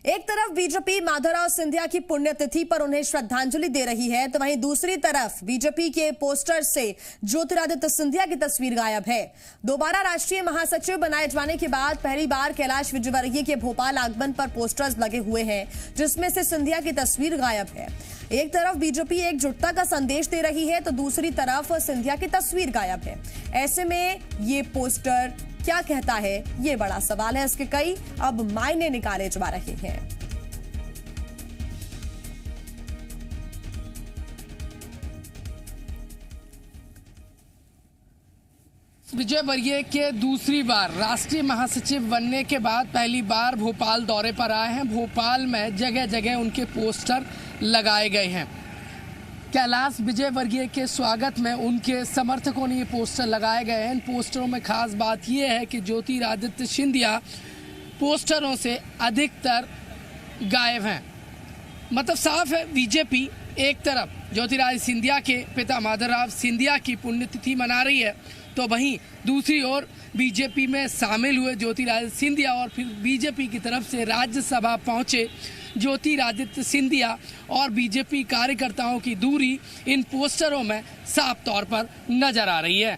एक तरफ बीजेपी माधवराव सिंधिया की पुण्यतिथि पर उन्हें श्रद्धांजलि दे रही है, तो वहीं दूसरी तरफ बीजेपी के पोस्टर से ज्योतिरादित्य सिंधिया की तस्वीर गायब है। दोबारा राष्ट्रीय महासचिव बनाए जाने के बाद पहली बार कैलाश विजयवर्गीय के भोपाल आगमन पर पोस्टर्स लगे हुए हैं, जिसमें से सिंधिया की तस्वीर गायब है। एक तरफ बीजेपी एकजुटता का संदेश दे रही है, तो दूसरी तरफ सिंधिया की तस्वीर गायब है। ऐसे में ये पोस्टर क्या कहता है, ये बड़ा सवाल है। इसके कई अब मायने निकाले जा रहे हैं। विजयवर्गीय के दूसरी बार राष्ट्रीय महासचिव बनने के बाद पहली बार भोपाल दौरे पर आए हैं। भोपाल में जगह जगह उनके पोस्टर लगाए गए हैं। कैलाश विजयवर्गीय के स्वागत में उनके समर्थकों ने ये पोस्टर लगाए गए हैं। इन पोस्टरों में खास बात यह है कि ज्योतिरादित्य सिंधिया पोस्टरों से अधिकतर गायब हैं। मतलब साफ है, बीजेपी एक तरफ ज्योतिरादित्य सिंधिया के पिता माधवराव सिंधिया की पुण्यतिथि मना रही है, तो वहीं दूसरी ओर बीजेपी में शामिल हुए ज्योतिरादित्य सिंधिया और फिर बीजेपी की तरफ से राज्यसभा पहुंचे ज्योतिरादित्य सिंधिया और बीजेपी कार्यकर्ताओं की दूरी इन पोस्टरों में साफ तौर पर नजर आ रही है।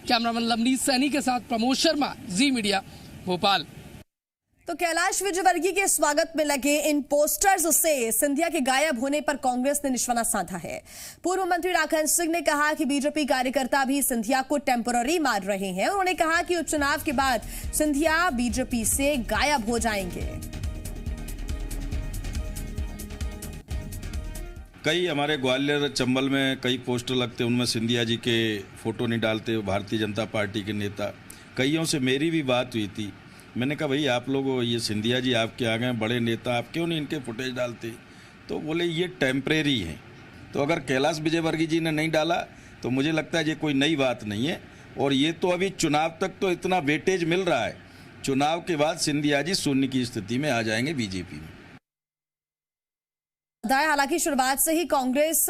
कैमरामैन लवनीत सैनी के साथ प्रमोद शर्मा, जी मीडिया, भोपाल। तो कैलाश विजयवर्गीय के स्वागत में लगे इन पोस्टर्स से सिंधिया के गायब होने पर कांग्रेस ने निशाना साधा है। पूर्व मंत्री राघवन सिंह ने कहा कि बीजेपी कार्यकर्ता भी सिंधिया को टेम्पररी मार रहे हैं। उन्होंने कहा कि उपचुनाव के बाद सिंधिया बीजेपी से गायब हो जाएंगे। कई हमारे ग्वालियर चंबल में कई पोस्टर लगते, उनमें सिंधिया जी के फोटो नहीं डालते भारतीय जनता पार्टी के नेता। कईयों से मेरी भी बात हुई थी। मैंने कहा भाई आप लोग, ये सिंधिया जी आपके आ गए बड़े नेता, आप क्यों नहीं इनके फुटेज डालते? तो बोले ये टेम्परेरी है। तो अगर कैलाश विजयवर्गीय जी ने नहीं डाला तो मुझे लगता है ये कोई नई बात नहीं है। और ये तो अभी चुनाव तक तो इतना वेटेज मिल रहा है, चुनाव के बाद सिंधिया जी शून्य की स्थिति में आ जाएंगे बीजेपी में। हालांकि शुरुआत से ही कांग्रेस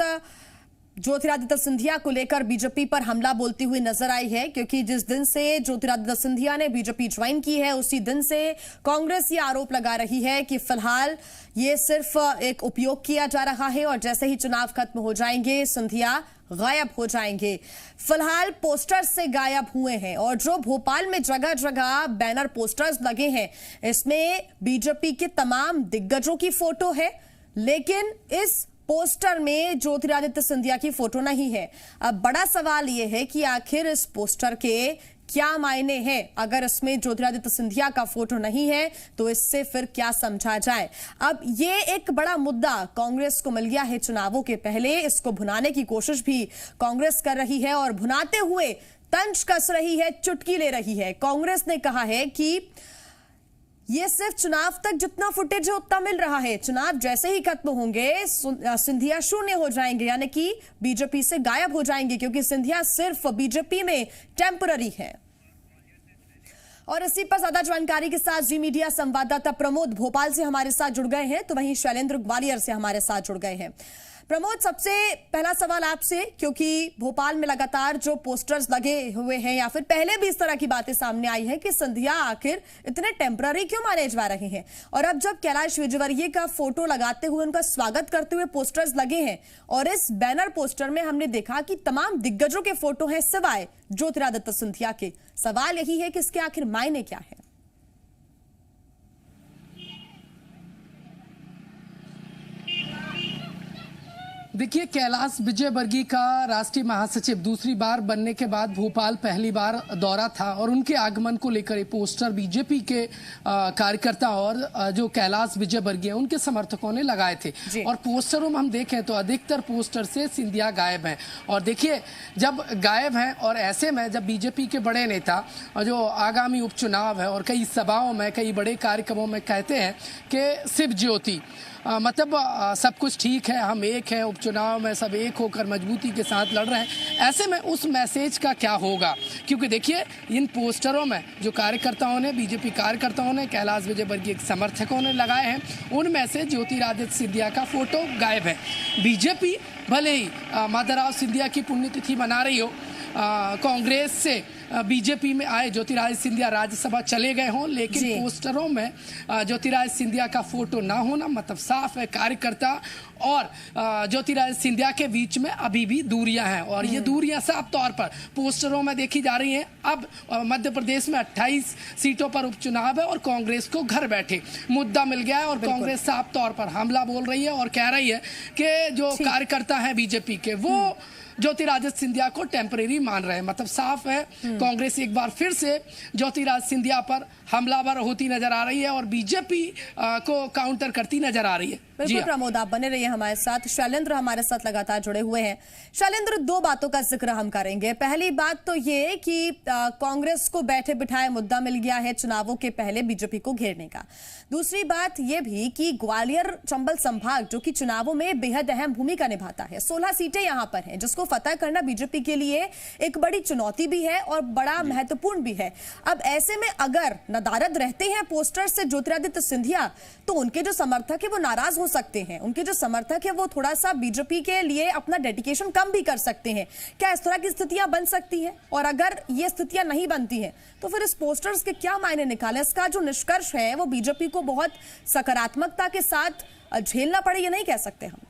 ज्योतिरादित्य सिंधिया को लेकर बीजेपी पर हमला बोलती हुई नजर आई है, क्योंकि जिस दिन से ज्योतिरादित्य सिंधिया ने बीजेपी ज्वाइन की है उसी दिन से कांग्रेस ये आरोप लगा रही है कि फिलहाल ये सिर्फ एक उपयोग किया जा रहा है और जैसे ही चुनाव खत्म हो जाएंगे सिंधिया गायब हो जाएंगे। फिलहाल पोस्टर से गायब हुए हैं और जो भोपाल में जगह जगह बैनर पोस्टर्स लगे हैं, इसमें बीजेपी के तमाम दिग्गजों की फोटो है, लेकिन इस पोस्टर में ज्योतिरादित्य सिंधिया की फोटो नहीं है। अब बड़ा सवाल यह है कि आखिर इस पोस्टर के क्या मायने हैं? अगर इसमें ज्योतिरादित्य सिंधिया का फोटो नहीं है तो इससे फिर क्या समझा जाए? अब ये एक बड़ा मुद्दा कांग्रेस को मिल गया है चुनावों के पहले। इसको भुनाने की कोशिश भी कांग्रेस कर रही है और भुनाते हुए तंज कस रही है, चुटकी ले रही है। कांग्रेस ने कहा है कि ये सिर्फ चुनाव तक जितना फुटेज है उतना मिल रहा है, चुनाव जैसे ही खत्म होंगे सिंधिया शून्य हो जाएंगे, यानी कि बीजेपी से गायब हो जाएंगे, क्योंकि सिंधिया सिर्फ बीजेपी में टेम्पररी है। और इसी पर ज्यादा जानकारी के साथ जी मीडिया संवाददाता प्रमोद भोपाल से हमारे साथ जुड़ गए हैं, तो वहीं शैलेंद्र ग्वालियर से हमारे साथ जुड़ गए हैं। प्रमोद, सबसे पहला सवाल आपसे, क्योंकि भोपाल में लगातार जो पोस्टर्स लगे हुए हैं या फिर पहले भी इस तरह की बातें सामने आई हैं कि सिंधिया आखिर इतने टेम्पररी क्यों माने जा रहे हैं, और अब जब कैलाश विजयवर्गीय का फोटो लगाते हुए उनका स्वागत करते हुए पोस्टर्स लगे हैं और इस बैनर पोस्टर में हमने देखा कि तमाम दिग्गजों के फोटो हैं सिवाय ज्योतिरादित्य सिंधिया के। सवाल यही है कि इसके आखिर मायने क्या है? देखिए, कैलाश विजयवर्गीय का राष्ट्रीय महासचिव दूसरी बार बनने के बाद भोपाल पहली बार दौरा था और उनके आगमन को लेकर ये पोस्टर बीजेपी के कार्यकर्ता और जो कैलाश विजयवर्गीय उनके समर्थकों ने लगाए थे। और पोस्टरों में हम देखें तो अधिकतर पोस्टर से सिंधिया गायब हैं। और देखिए, जब गायब हैं और ऐसे में जब बीजेपी के बड़े नेता जो आगामी उपचुनाव है और कई सभाओं में कई बड़े कार्यक्रमों में कहते हैं कि शिव ज्योति मतलब सब कुछ ठीक है, हम एक हैं, उपचुनाव में सब एक होकर मजबूती के साथ लड़ रहे हैं, ऐसे में उस मैसेज का क्या होगा? क्योंकि देखिए, इन पोस्टरों में जो कार्यकर्ताओं ने, बीजेपी कार्यकर्ताओं ने, कैलाश विजयवर्गीय के समर्थकों ने लगाए हैं, उनमें से ज्योतिरादित्य सिंधिया का फोटो गायब है। बीजेपी भले ही माधवराव सिंधिया की पुण्यतिथि मना रही हो, कांग्रेस से बीजेपी में आए ज्योतिरादित्य सिंधिया राज्यसभा चले गए हों, लेकिन पोस्टरों में ज्योतिरादित्य सिंधिया का फोटो ना होना मतलब साफ है कार्यकर्ता और ज्योतिरादित्य सिंधिया के बीच में अभी भी दूरियां हैं और ये दूरियां साफ तौर पर पोस्टरों में देखी जा रही हैं। अब मध्य प्रदेश में 28 सीटों पर उपचुनाव है और कांग्रेस को घर बैठे मुद्दा मिल गया है और कांग्रेस साफ तौर पर हमला बोल रही है और कह रही है कि जो कार्यकर्ता हैं बीजेपी के वो ज्योतिरादित्य सिंधिया को टेम्परेरी मान रहे हैं। मतलब साफ है कांग्रेस एक बार फिर से ज्योतिरादित्य सिंधिया पर हमलावर होती नजर आ रही है और बीजेपी को काउंटर करती नजर आ रही है। बिल्कुल प्रमोद, आप बने रहिए हमारे साथ। शैलेंद्र हमारे साथ लगातार जुड़े हुए हैं। शैलेंद्र, दो बातों का जिक्र हम करेंगे। पहली बात तो ये कि कांग्रेस को बैठे बिठाए मुद्दा मिल गया है चुनावों के पहले बीजेपी को घेरने का। दूसरी बात यह भी कि ग्वालियर चंबल संभाग जो कि चुनावों में बेहद अहम भूमिका निभाता है, 16 सीटें यहां पर हैं जिसको फतह करना बीजेपी के लिए एक बड़ी चुनौती भी है और बड़ा महत्वपूर्ण भी है। अब ऐसे में अगर नदारद रहते हैं पोस्टर से ज्योतिरादित्य सिंधिया तो उनके जो समर्थक है वो नाराज हो सकते हैं, उनके जो समर्थक है वो थोड़ा सा बीजेपी के लिए अपना डेडिकेशन कम भी कर सकते हैं। क्या इस तरह की स्थितियां बन सकती हैं? और अगर ये स्थितियां नहीं बनती हैं तो फिर इस पोस्टर्स के क्या मायने निकाले? इसका जो निष्कर्ष है वो बीजेपी को बहुत सकारात्मकता के साथ झेलना पड़े, ये नहीं कह सकते हम।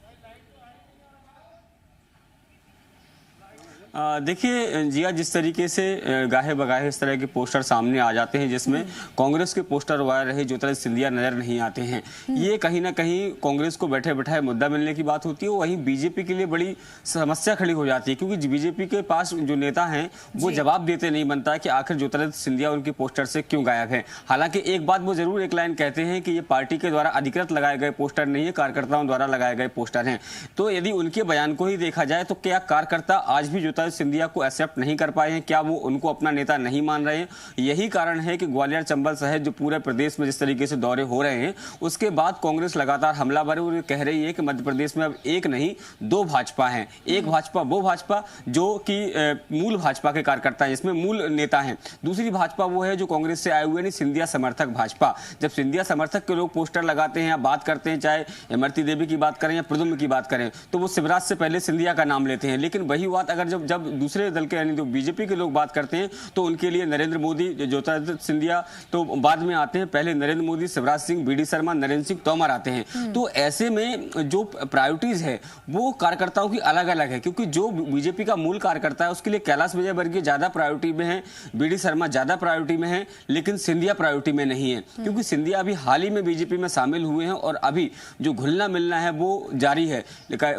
देखिए जिया, जिस तरीके से गाहे बगाहे इस तरह के पोस्टर सामने आ जाते हैं जिसमें कांग्रेस के पोस्टर वायर रहे ज्योतिरादित्य सिंधिया नजर नहीं आते हैं, ये कहीं ना कहीं कांग्रेस को बैठे बैठाए मुद्दा मिलने की बात होती है। वहीं बीजेपी के लिए बड़ी समस्या खड़ी हो जाती है क्योंकि बीजेपी के पास जो नेता हैं वो जवाब देते नहीं बनता है कि आखिर ज्योतिरादित्य सिंधिया उनके पोस्टर से क्यों गायब है। हालांकि एक बात वो जरूर एक लाइन कहते हैं कि ये पार्टी के द्वारा अधिकृत लगाए गए पोस्टर नहीं है, कार्यकर्ताओं द्वारा लगाए गए पोस्टर हैं। तो यदि उनके बयान को ही देखा जाए तो क्या कार्यकर्ता आज भी सिंधिया को एक्सेप्ट नहीं कर पाए हैं? क्या वो उनको अपना नेता नहीं मान रहे हैं? यही कारण है कि ग्वालियर चंबल सहित जो पूरे प्रदेश में जिस तरीके से दौरे हो रहे हैं उसके बाद कांग्रेस लगातार हमलावर और कह रही है कि मध्य प्रदेश में अब एक नहीं दो भाजपा हैं। एक भाजपा वो भाजपा जो कि मूल भाजपा के कार्यकर्ता हैं, जिसमें मूल नेता हैं। दूसरी भाजपा वो है जो कांग्रेस से आए हुए नहीं, सिंधिया समर्थक भाजपा। जब सिंधिया समर्थक के लोग पोस्टर लगाते हैं या बात करते हैं, चाहे इमरती देवी की बात करें या प्रद्युम्न की बात करें, तो वो शिवराज से पहले सिंधिया का नाम लेते हैं। लेकिन वही बात अगर जब दूसरे दल के यानी जो बीजेपी के लोग बात करते हैं तो उनके लिए नरेंद्र मोदी, ज्योतिरादित्य सिंधिया तो बाद में आते हैं। पहले नरेंद्र मोदी, शिवराज सिंह, बीडी शर्मा, नरेंद्र सिंह तोमर आते हैं। तो ऐसे में जो प्रायोरिटीज है वो कार्यकर्ताओं की अलग अलग है क्योंकि जो बीजेपी का मूल कार्यकर्ता है उसके लिए कैलाश विजयवर्गीय ज्यादा प्रायोरिटी में है, बीडी शर्मा ज्यादा प्रायोरिटी में है, लेकिन सिंधिया प्रायोरिटी में नहीं है क्योंकि सिंधिया अभी हाल ही में बीजेपी में शामिल हुए हैं और अभी जो घुलना मिलना है वो जारी है।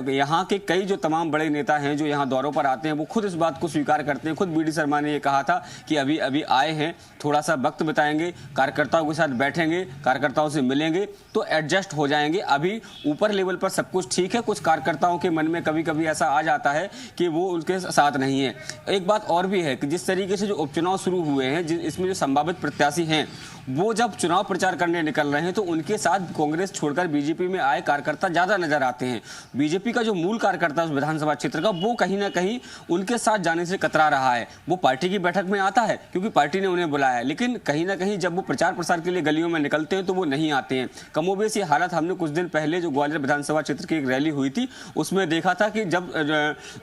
यहाँ के कई जो तमाम बड़े नेता हैं जो यहाँ दौरों पर आते हैं वो खुद इस बात को स्वीकार करते हैं। खुद बीडी शर्मा ने ये कहा था कि अभी अभी आए हैं, थोड़ा सा वक्त बिताएंगे, कार्यकर्ताओं के साथ बैठेंगे, कार्यकर्ताओं से मिलेंगे तो एडजस्ट हो जाएंगे। अभी ऊपर लेवल पर सब कुछ ठीक है, कुछ कार्यकर्ताओं के मन में कभी कभी ऐसा आ जाता है कि वो उनके साथ नहीं है। एक बात और भी है कि जिस तरीके से जो उपचुनाव शुरू हुए हैं, इसमें जो संभावित प्रत्याशी हैं वो जब चुनाव प्रचार करने निकल रहे हैं तो उनके साथ कांग्रेस छोड़कर बीजेपी में आए कार्यकर्ता ज्यादा नजर आते हैं। बीजेपी का जो मूल कार्यकर्ता उस विधानसभा क्षेत्र का वो कहीं ना कहीं उनके साथ जाने से कतरा रहा है। वो पार्टी की बैठक में आता है क्योंकि पार्टी ने उन्हें बुलाया है, लेकिन कहीं ना कहीं जब वो प्रचार प्रसार के लिए गलियों में निकलते हैं तो वो नहीं आते हैं। कमोबेश ये हालत हमने कुछ दिन पहले जो ग्वालियर विधानसभा क्षेत्र की एक रैली हुई थी उसमें देखा था कि जब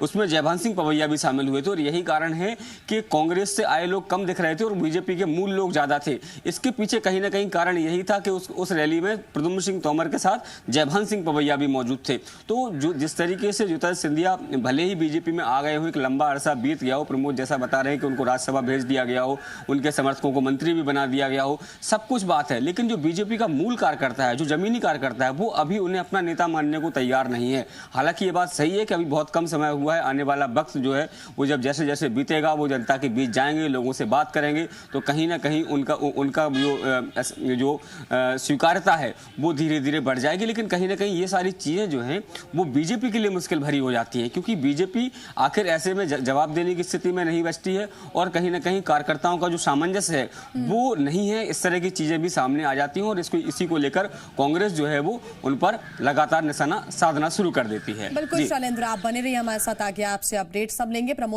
उसमें जयभान सिंह पवैया भी शामिल हुए थे और यही कारण है कि कांग्रेस से आए लोग कम दिख रहे थे और बीजेपी के मूल लोग ज्यादा थे। इसके पीछे कहीं ना कहीं कारण यही था कि उस रैली में प्रद्युम्न सिंह तोमर के साथ जयभान सिंह पवैया भी मौजूद थे। तो जो जिस तरीके से ज्योतिरादित्य सिंधिया भले ही बीजेपी में आ गए हो, एक लंबा अरसा बीत गया हो, प्रमोद जैसा बता रहे हैं कि उनको राज्यसभा भेज दिया गया हो, उनके समर्थकों को मंत्री भी बना दिया गया हो, सब कुछ बात है, लेकिन जो बीजेपी का मूल कार्यकर्ता है, जो जमीनी कार्यकर्ता है, वो अभी उन्हें अपना नेता मानने को तैयार नहीं है। हालांकि ये बात सही है कि अभी बहुत कम समय हुआ है, आने वाला वक्त जो है वो जब जैसे जैसे बीतेगा वो जनता के बीच जाएंगे, लोगों से बात करेंगे तो कहीं ना कहीं उनका जो स्वीकार्यता है वो धीरे धीरे बढ़ जाएगी। लेकिन कहीं ना कहीं ये सारी चीजें जो हैं वो बीजेपी के लिए मुश्किल भरी हो जाती है क्योंकि बीजेपी आखिर ऐसे में जवाब देने की स्थिति में नहीं बचती है और कहीं ना कहीं कार्यकर्ताओं का जो सामंजस्य है वो नहीं है। इस तरह की चीजें भी सामने आ जाती हैं और इसी को लेकर कांग्रेस जो है वो उन पर लगातार निशाना साधना शुरू कर देती है। बिल्कुल शैलेंद्र, आप बने रहिए हमारे साथ, आगे आपसे अपडेट सब लेंगे। प्रमोद